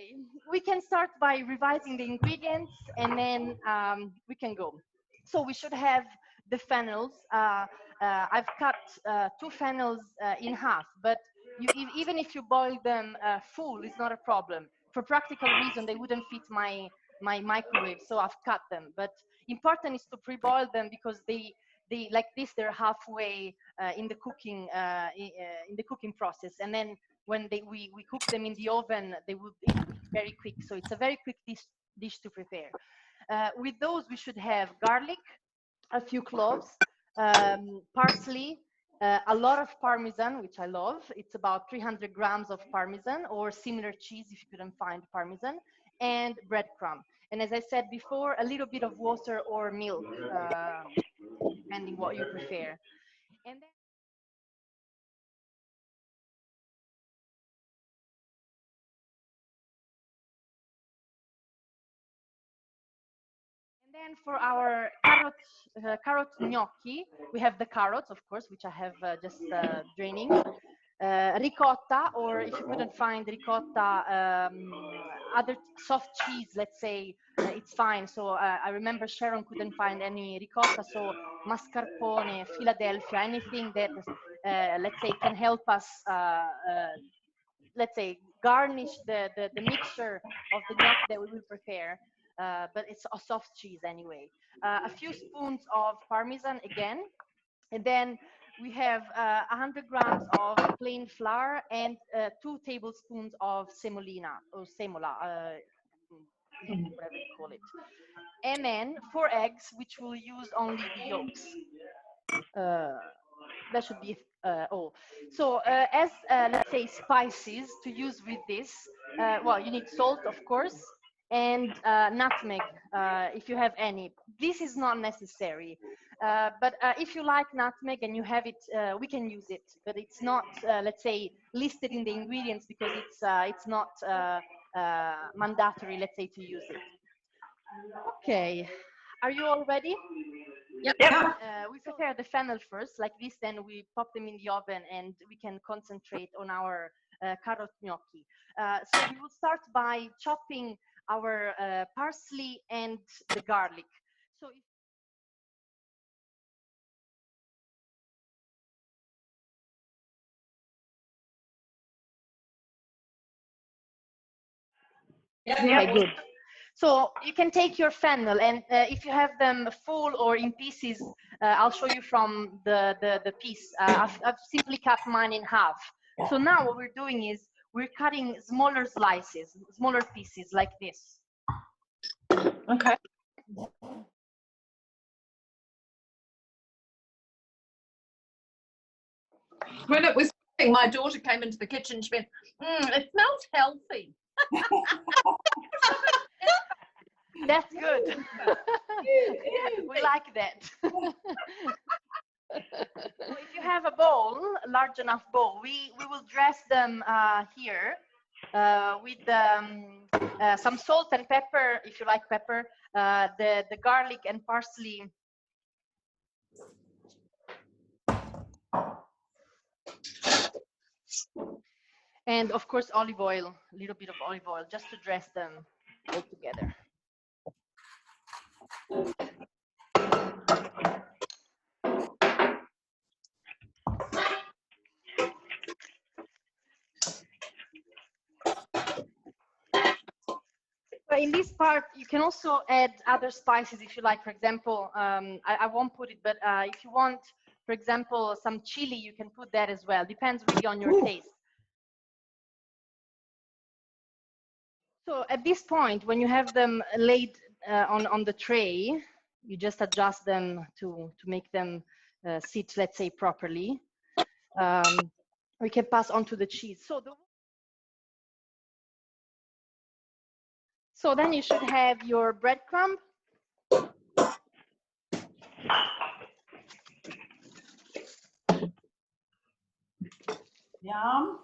Okay, we can start by revising the ingredients and then we can go. So we should have the fennels. I've cut 2 fennels in half, but even if you boil them full, it's not a problem. For practical reason, they wouldn't fit my microwave, so I've cut them. But important is to pre-boil them because they like this, they're halfway in the cooking process, and then when we cook them in the oven, they will be very quick. So it's a very quick dish to prepare. With those, we should have garlic, a few cloves, parsley, a lot of parmesan, which I love. It's about 300 grams of parmesan or similar cheese if you couldn't find parmesan, and breadcrumb. And as I said before, a little bit of water or milk, depending what you prefer. And then for our carrot gnocchi, we have the carrots, of course, which I have just draining. Ricotta, or if you couldn't find ricotta, other soft cheese, let's say, it's fine. So I remember Sharon couldn't find any ricotta, so mascarpone, Philadelphia, anything that, let's say, can help us, let's say, garnish the mixture of the gnocchi that we will prepare. But it's a soft cheese anyway. A few spoons of parmesan again, and then we have 100 grams of plain flour and 2 tablespoons of semolina or semola, whatever you call it. And then 4 eggs, which will use only the yolks. That should be all. So as, let's say, spices to use with this, well, you need salt, of course, and nutmeg, if you have any. This is not necessary. But if you like nutmeg and you have it, we can use it. But it's not, let's say, listed in the ingredients because it's not mandatory, let's say, to use it. Okay, are you all ready? Yep. We prepare the fennel first, like this, then we pop them in the oven and we can concentrate on our carrot gnocchi. So we will start by chopping our parsley and the garlic. So if okay, good. So you can take your fennel, and if you have them full or in pieces, I'll show you from the piece. I've simply cut mine in half. So now what we're doing is we're cutting smaller slices, smaller pieces like this. Okay. When it was cooking, my daughter came into the kitchen. She went, "It smells healthy." That's good. We like that. So if you have a bowl, a large enough bowl, we will dress them here with some salt and pepper, if you like pepper, the garlic and parsley. And of course, olive oil, a little bit of olive oil, just to dress them all together. But in this part, you can also add other spices if you like. For example, I won't put it, but if you want, for example, some chili, you can put that as well. Depends really on your taste. So at this point, when you have them laid on the tray, you just adjust them to make them sit, let's say, properly. We can pass on to the cheese. So then you should have your breadcrumb. Yum.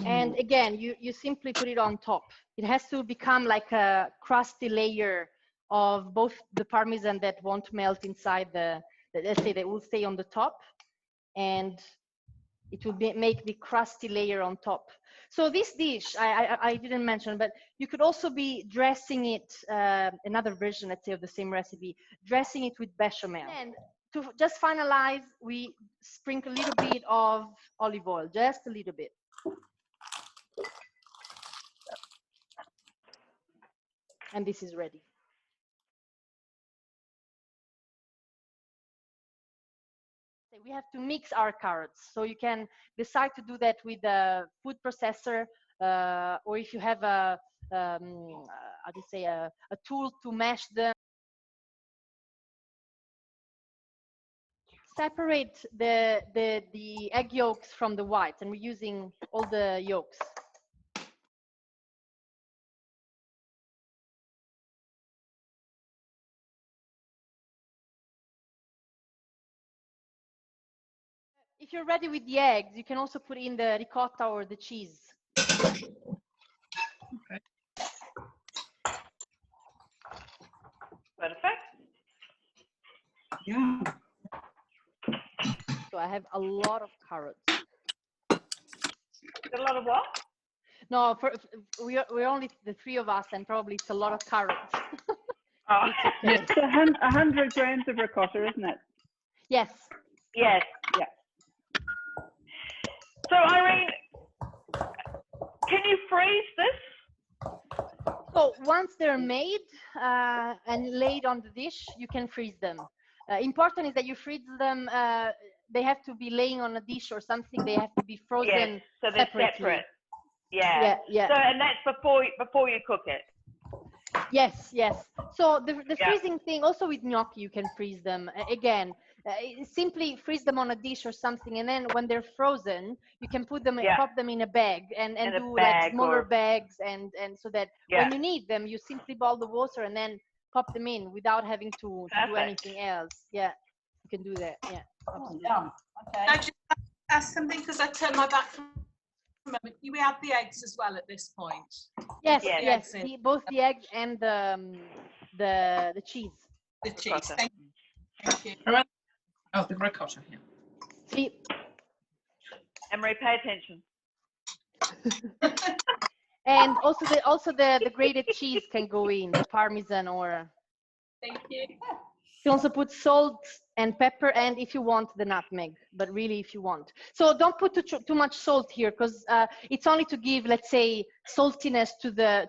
And again, you simply put it on top. It has to become like a crusty layer of both the parmesan that won't melt inside let's say, that will stay on the top, and It will make the crusty layer on top. So this dish, I didn't mention, but you could also be dressing it, another version, let's say, of the same recipe, dressing it with bechamel. And to just finalize, we sprinkle a little bit of olive oil, just a little bit. And this is ready. We have to mix our carrots. So you can decide to do that with a food processor, or if you have a, how do you say, a tool to mash them. Separate the egg yolks from the whites, and we're using all the yolks. If you're ready with the eggs, you can also put in the ricotta or the cheese. Okay. Perfect. Yeah. So I have a lot of carrots. A lot of what? No, we're only the three of us, and probably it's a lot of carrots. Oh. Okay. It's 100 grams of ricotta, isn't it? Yes. Yes. Yeah. So Irene, can you freeze this? So once they're made and laid on the dish, you can freeze them. Important is that you freeze them. They have to be laying on a dish or something. They have to be frozen. Yes, so they're separately. separate. Yeah. Yeah. So, and that's before you cook it. Yes. So the freezing thing, also with gnocchi, you can freeze them. Again, simply freeze them on a dish or something, and then when they're frozen, you can put them, pop them in a bag, and do like smaller bags, and so that when you need them, you simply boil the water and then pop them in without having to do anything else. Yeah, you can do that. Yeah. Absolutely. Oh, okay. Can I just ask something, because I turned my back for a moment? We have the eggs as well at this point. Yes. Yes. Both the eggs and the cheese. The cheese. Thank you. Oh, the ricotta. Yeah. See. Emery, pay attention. And also the grated cheese can go in, the parmesan, or Thank you. you can also put salt and pepper, and if you want, the nutmeg, but really if you want. So don't put too much salt here, because it's only to give, let's say, saltiness to the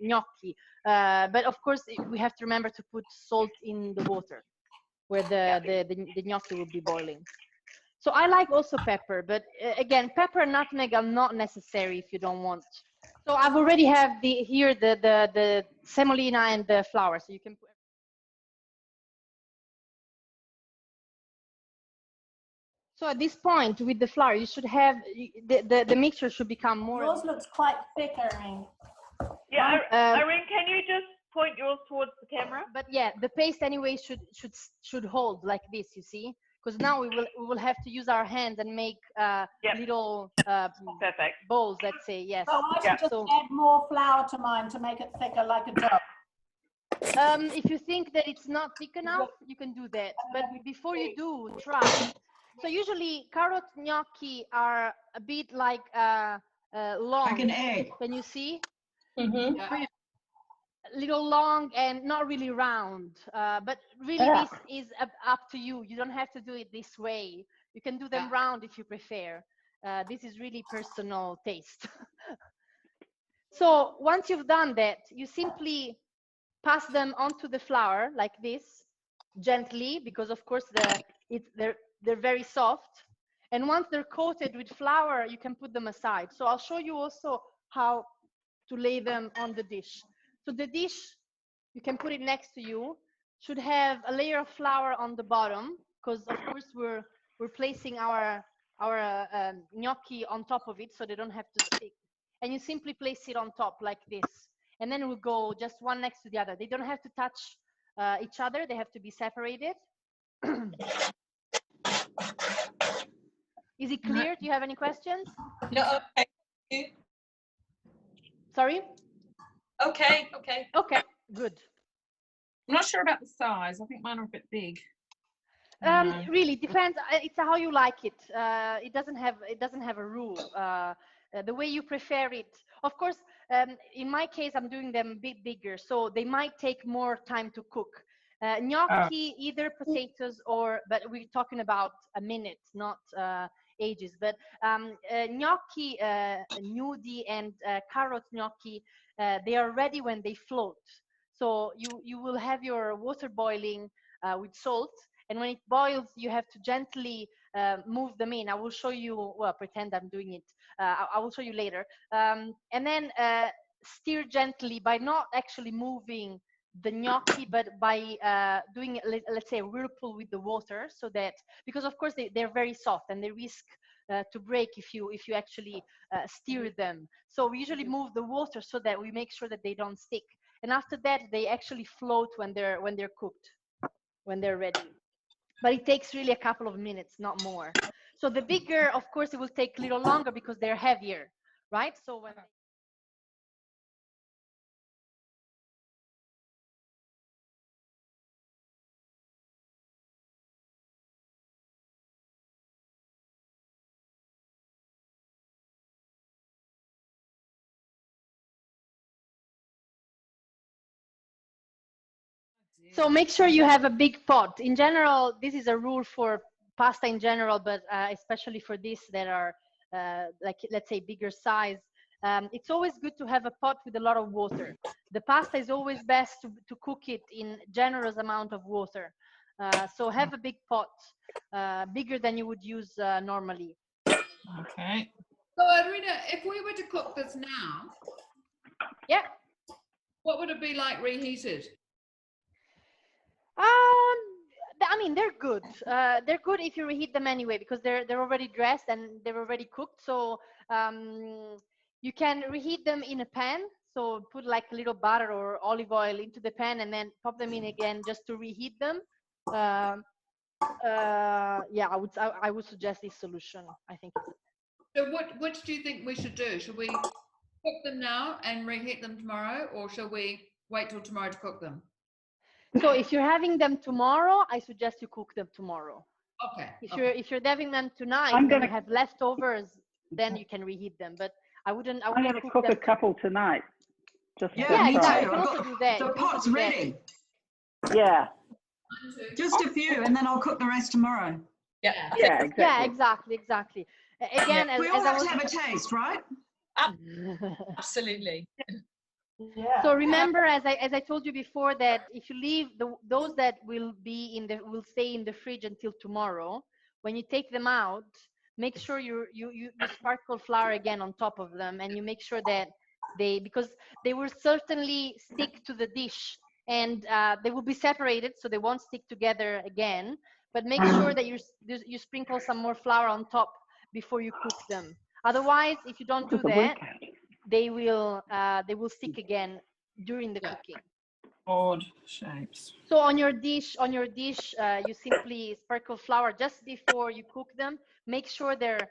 gnocchi. But of course, we have to remember to put salt in the water where the gnocchi will be boiling. So I like also pepper, but again, pepper and nutmeg are not necessary if you don't want. So I've already have here the semolina and the flour, so you can put. So at this point with the flour, you should have the mixture should become more. Yours looks quite thick, Irene. Yeah, Irene, can you just point yours towards the camera? But yeah, the paste anyway should hold like this, you see, because now we will have to use our hands and make little Perfect bowls, let's say. Yes. So I should just add more flour to mine to make it thicker, like a dough. If you think that it's not thick enough, you can do that. But before you do, try. So usually carrot gnocchi are a bit like long. Like an egg. Can you see? Mm-hmm. A little long and not really round. But really this is up to you. You don't have to do it this way. You can do them round if you prefer. This is really personal taste. So once you've done that, you simply pass them onto the flour like this, gently, because of course they're very soft. And once they're coated with flour, you can put them aside. So I'll show you also how to lay them on the dish. So the dish, you can put it next to you, should have a layer of flour on the bottom, because of course we're placing our gnocchi on top of it, so they don't have to stick. And you simply place it on top like this. And then we'll go just one next to the other. They don't have to touch each other. They have to be separated. Is it clear? Do you have any questions? No, okay. Sorry? Okay. Okay, good. I'm not sure about the size. I think mine are a bit big. Really depends. It's how you like it. It doesn't have a rule. The way you prefer it. Of course, in my case, I'm doing them a bit bigger, so they might take more time to cook. Gnocchi, either potatoes but we're talking about a minute, not ages. But gnocchi, nudi, and carrot gnocchi, they are ready when they float. So you will have your water boiling with salt. And when it boils, you have to gently move them in. I will show you, well, pretend I'm doing it. I will show you later. And then stir gently by not actually moving the gnocchi, but by doing, let's say, a whirlpool with the water, so that, because of course they're very soft and they risk to break if you actually stir them. So we usually move the water so that we make sure that they don't stick. And after that, they actually float when they're cooked, when they're ready. But it takes really a couple of minutes, not more. So the bigger, of course, it will take a little longer because they're heavier, right? So when So make sure you have a big pot. In general, this is a rule for pasta in general, but especially for this that are like, let's say, bigger size. It's always good to have a pot with a lot of water. The pasta is always best to cook it in generous amount of water. So have a big pot, bigger than you would use normally. Okay. So, Irene, if we were to cook this now, Yeah. what would it be like reheated? I mean, they're good. They're good if you reheat them anyway, because they're already dressed and they're already cooked. So you can reheat them in a pan. So put like a little butter or olive oil into the pan and then pop them in again just to reheat them. Yeah, I would suggest this solution. I think it's. So which do you think we should do? Should we cook them now and reheat them tomorrow, or shall we wait till tomorrow to cook them? So if you're having them tomorrow, I suggest you cook them tomorrow. Okay. If you're having them tonight and you have leftovers, then you can reheat them. But I wouldn't I'm going to cook a couple tonight. Just yeah, me exactly. too. You can also do that. The pot's ready. Yeah. Just a few, and then I'll cook the rest tomorrow. Yeah. Yeah, exactly. Yeah, exactly. Again, We all have to have a taste, right? Absolutely. Yeah. So remember, as I told you before, that if you leave those that will stay in the fridge until tomorrow, when you take them out, make sure you sparkle flour again on top of them, and you make sure that because they will certainly stick to the dish, and they will be separated, so they won't stick together again. But make sure that you sprinkle some more flour on top before you cook them. Otherwise, if you don't do that, they will stick again during the cooking. Odd shapes. So on your dish, you simply sprinkle flour just before you cook them. Make sure they're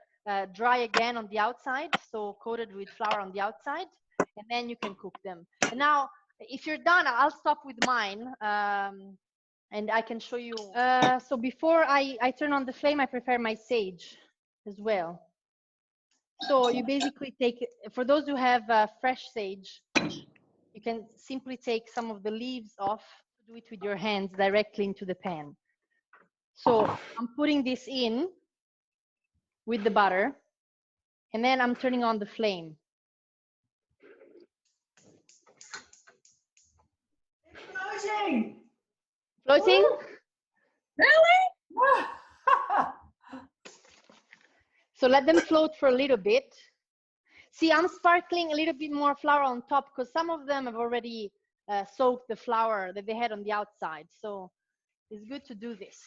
dry again on the outside, so coated with flour on the outside, and then you can cook them. And now, if you're done, I'll stop with mine, and I can show you. So before I turn on the flame, I prepare my sage as well. So you basically take, for those who have fresh sage, you can simply take some of the leaves off, do it with your hands directly into the pan. So I'm putting this in with the butter, and then I'm turning on the flame. Floating. Floating? Really? So let them float for a little bit. See, I'm sparkling a little bit more flour on top because some of them have already soaked the flour that they had on the outside. So it's good to do this.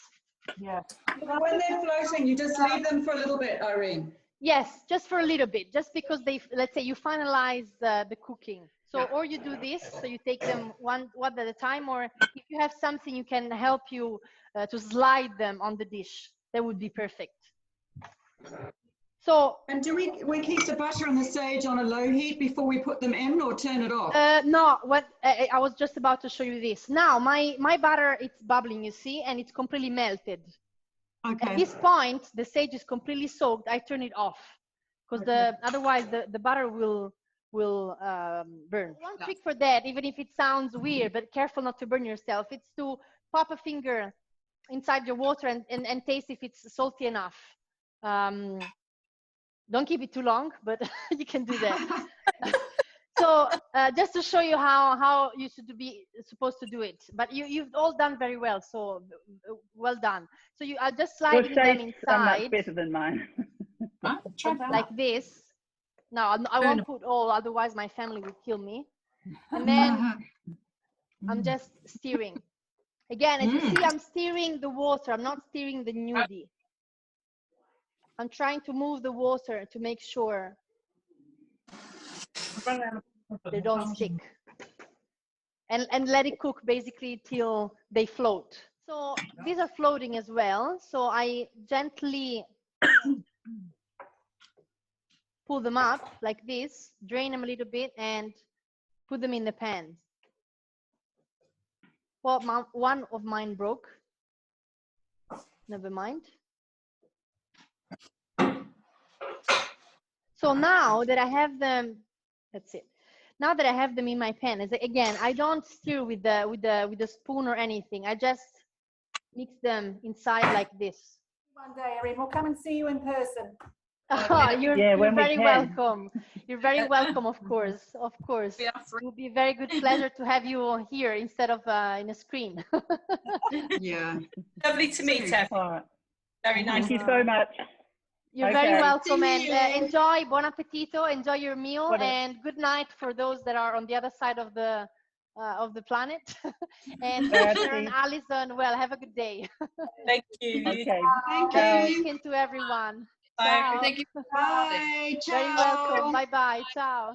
Yeah. When they're floating, you just leave them for a little bit, Irene. Yes, just for a little bit, just because let's say you finalize the cooking. So, or you do this, so you take them one at a time, or if you have something you can help you to slide them on the dish, that would be perfect. So, And do we keep the butter and the sage on a low heat before we put them in, or turn it off? no, I was just about to show you this. Now, my butter, it's bubbling, you see, and it's completely melted. Okay. At this point, the sage is completely soaked. I turn it off because otherwise the butter will burn. One trick for that, even if it sounds weird, but careful not to burn yourself, it's to pop a finger inside your water and taste if it's salty enough. Don't keep it too long, but you can do that. So just to show you how you should be supposed to do it, but you've all done very well, so well done. So I'll just slide them Are much inside better than mine. Try that. like this. No, I won't put all, otherwise my family will kill me. And then I'm just stirring. Again, as you see, I'm stirring the water. I'm not stirring the nudie. I'm trying to move the water to make sure they don't stick. And let it cook basically till they float. So these are floating as well. So I gently pull them up like this, drain them a little bit, and put them in the pan. Well, one of mine broke. Never mind. So now that I have them, that's it. Now that I have them in my pan, again, I don't stir with the spoon or anything. I just mix them inside like this. One day, Irene, we'll come and see you in person. You're very welcome. You're very welcome, of course. Of course. It will be a very good pleasure to have you here instead of in a screen. Yeah. Lovely to meet you. Very nice. Thank you so much. You're very welcome, and enjoy. Buon appetito. Enjoy your meal, and good night for those that are on the other side of the planet. And Sharon, Alison, well, have a good day. Thank you. Okay. Thank Good you. weekend to everyone. Bye. Ciao. Thank you. Bye. Ciao. Very welcome. Bye bye. Ciao.